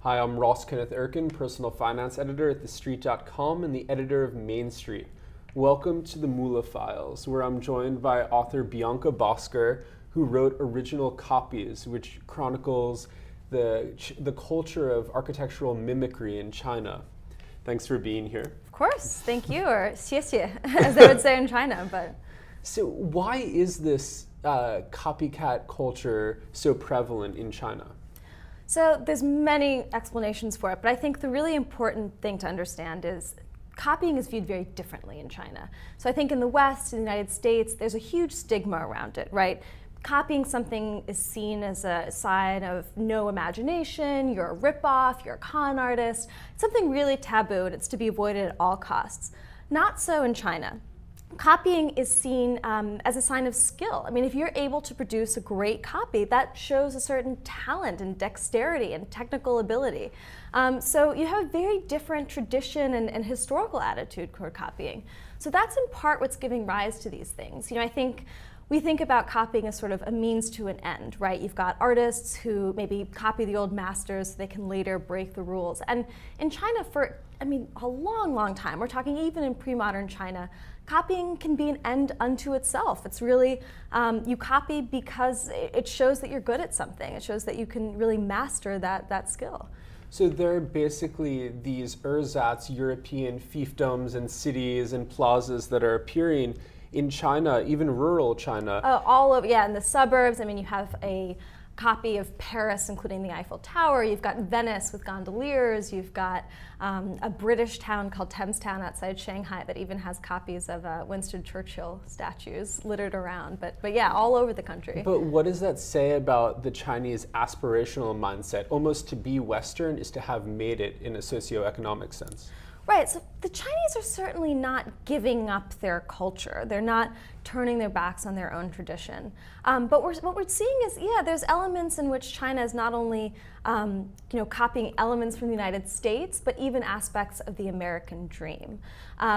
Hi, I'm Ross Kenneth Erkin, personal finance editor at TheStreet.com and the editor of Main Street. Welcome to the Moola Files, where I'm joined by author Bianca Bosker, who wrote Original Copies, which chronicles the culture of architectural mimicry in China. Thanks for being here. Of course, thank you, or 谢谢, as they would say in China. But so why is this copycat culture so prevalent in China? So there's many explanations for it, but I think the really important thing to understand is copying is viewed very differently in China. So I think in the West, in the United States, there's a huge stigma around it, right? Copying something is seen as a sign of no imagination, you're a ripoff, you're a con artist. It's something really taboo, and it's to be avoided at all costs. Not so in China. Copying is seen as a sign of skill. I mean, if you're able to produce a great copy, that shows a certain talent and dexterity and technical ability. So you have a very different tradition and historical attitude toward copying. So that's in part what's giving rise to these things. You know, I think we think about copying as sort of a means to an end, right? You've got artists who maybe copy the old masters so they can later break the rules. And in China for, a long, long time, we're talking even in pre-modern China, copying can be an end unto itself. It's really, you copy because it shows that you're good at something. It shows that you can really master that skill. So there are basically these ersatz European fiefdoms and cities and plazas that are appearing in China, even rural China. Oh, all over, yeah, in the suburbs. I mean, you have a copy of Paris, including the Eiffel Tower. You've got Venice with gondoliers. You've got a British town called Thamestown outside Shanghai that even has copies of Winston Churchill statues littered around. But yeah, all over the country. But what does that say about the Chinese aspirational mindset? Almost to be Western is to have made it in a socioeconomic sense. Right, so the Chinese are certainly not giving up their culture. They're not turning their backs on their own tradition. But what we're seeing is, yeah, there's elements in which China is not only copying elements from the United States, but even aspects of the American dream.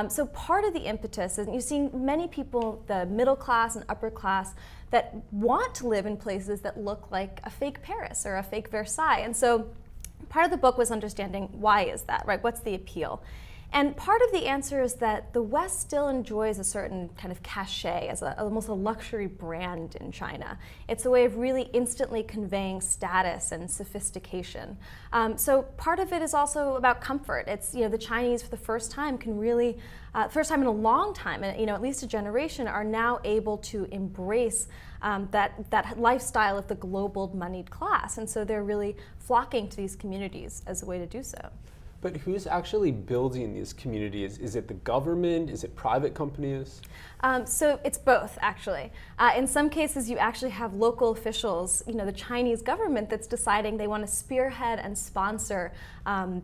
So part of the impetus is you're seeing many people, the middle class and upper class, that want to live in places that look like a fake Paris or a fake Versailles. And so part of the book was understanding why is that, right? What's the appeal? And part of the answer is that the West still enjoys a certain kind of cachet as almost a luxury brand in China. It's a way of really instantly conveying status and sophistication. So part of it is also about comfort. It's, the Chinese for the first time can really, first time in a long time, and at least a generation, are now able to embrace that lifestyle of the global moneyed class. And so they're really flocking to these communities as a way to do so. But who's actually building these communities? Is it the government? Is it private companies? So it's both, actually. In some cases, you actually have local officials, the Chinese government that's deciding they want to spearhead and sponsor,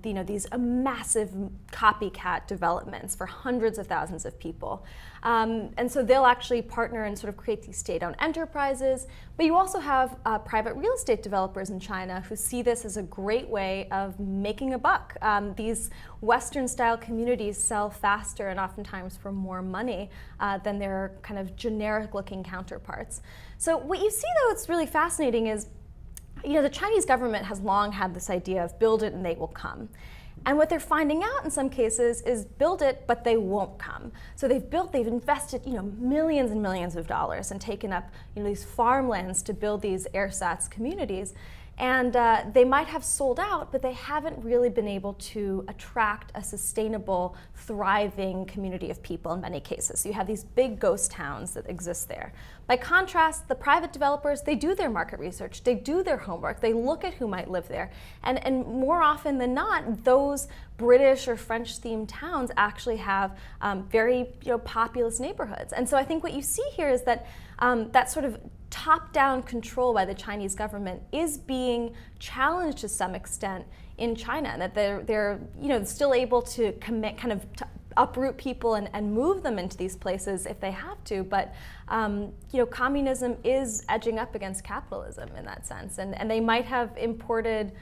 these massive copycat developments for hundreds of thousands of people. And so they'll actually partner and sort of create these state-owned enterprises. But you also have private real estate developers in China who see this as a great way of making a buck. These Western-style communities sell faster and oftentimes for more money than their kind of generic-looking counterparts. So what you see, though, it's really fascinating is, the Chinese government has long had this idea of build it and they will come. And what they're finding out in some cases is build it, but they won't come. So they've invested, millions and millions of dollars and taken up, these farmlands to build these ersatz communities. And they might have sold out, but they haven't really been able to attract a sustainable, thriving community of people in many cases. So you have these big ghost towns that exist there. By contrast, the private developers, they do their market research, they do their homework, they look at who might live there. And more often than not, those British or French-themed towns actually have very populous neighborhoods. And so I think what you see here is that that sort of top-down control by the Chinese government is being challenged to some extent in China, that they're still able to to uproot people and move them into these places if they have to, but communism is edging up against capitalism in that sense, and they might have imported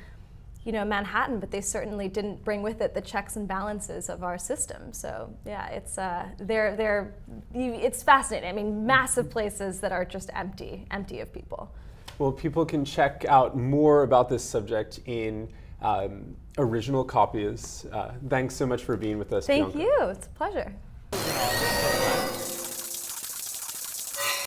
Manhattan, but they certainly didn't bring with it the checks and balances of our system. So yeah, it's it's fascinating. I mean, massive places that are just empty of people. Well, people can check out more about this subject in original copies. Thanks so much for being with us, Thank Bianca. you. It's a pleasure.